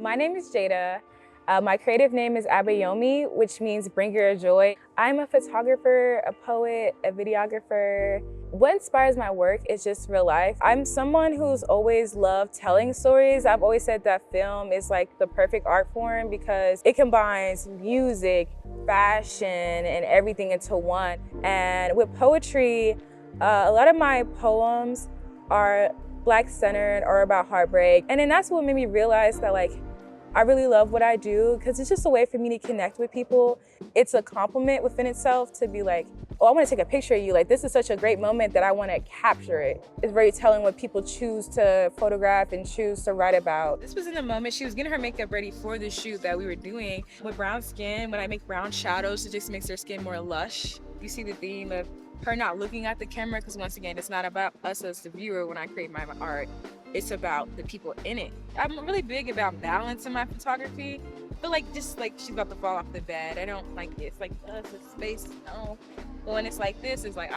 My name is Jada. My creative name is Adayomi, which means bringer of joy. I'm a photographer, a poet, a videographer. What inspires my work is just real life. I'm someone who's always loved telling stories. I've always said that film is like the perfect art form because it combines music, fashion, and everything into one. And with poetry, a lot of my poems are Black-centered or about heartbreak. And then that's what made me realize that I really love what I do because it's just a way for me to connect with people. It's a compliment within itself to be like, oh, I want to take a picture of you. Like, this is such a great moment that I want to capture it. It's very telling what people choose to photograph and choose to write about. This was in the moment she was getting her makeup ready for the shoot that we were doing. With brown skin, when I make brown shadows, it just makes her skin more lush. You see the theme of her not looking at the camera because once again, it's not about us as the viewer when I create my art. It's about the people in it. I'm really big about balance in my photography, but just like she's about to fall off the bed. I don't like it. It's like, it's a space, no. But when it's like this, it's like,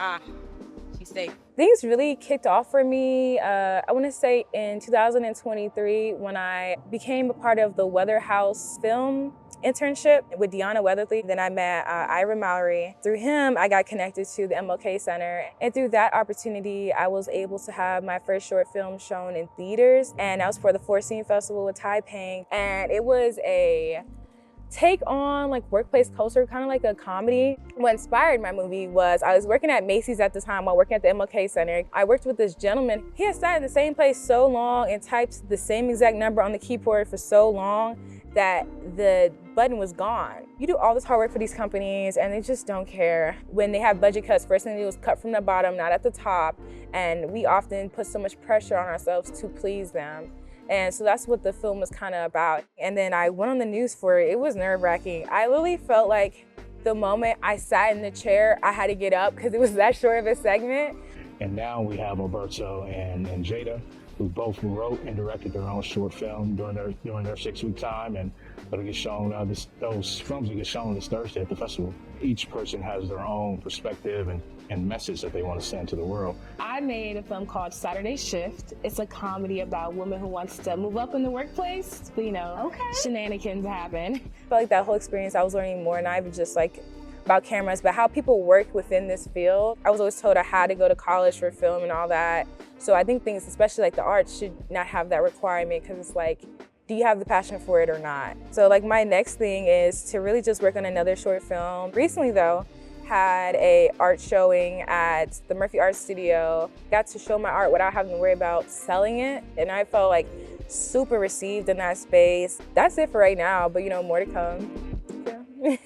she's safe. Things really kicked off for me, I want to say in 2023 when I became a part of the Weather House film internship with Deanna Weatherly. Then I met Ira Mallory. Through him, I got connected to the MLK Center. And through that opportunity, I was able to have my first short film shown in theaters. And that was for the Four Scene Festival with Tai Pang. And it was a take on workplace culture, kind of like a comedy. What inspired my movie was I was working at Macy's at the time while working at the MLK Center. I worked with this gentleman. He had sat in the same place so long and typed the same exact number on the keyboard for so long that the button was gone. You do all this hard work for these companies and they just don't care. When they have budget cuts, first thing they do is cut from the bottom, not at the top. And we often put so much pressure on ourselves to please them. And so that's what the film was kind of about. And then I went on the news for it. It was nerve-wracking. I literally felt like the moment I sat in the chair, I had to get up because it was that short of a segment. And now we have Alberto and Jada, who both wrote and directed their own short film during their 6-week time, and it'll get shown. Those films will get shown this Thursday at the festival. Each person has their own perspective and message that they want to send to the world. I made a film called Saturday Shift. It's a comedy about women who wants to move up in the workplace, but shenanigans happen. I felt like that whole experience, I was learning more, not even just about cameras, but how people work within this field. I was always told I had to go to college for film and all that. So I think things, especially like the arts, should not have that requirement because it's like, do you have the passion for it or not? So my next thing is to really just work on another short film. Recently though, had a art showing at the Murphy Art Studio. Got to show my art without having to worry about selling it. And I felt super received in that space. That's it for right now, but more to come. Yeah.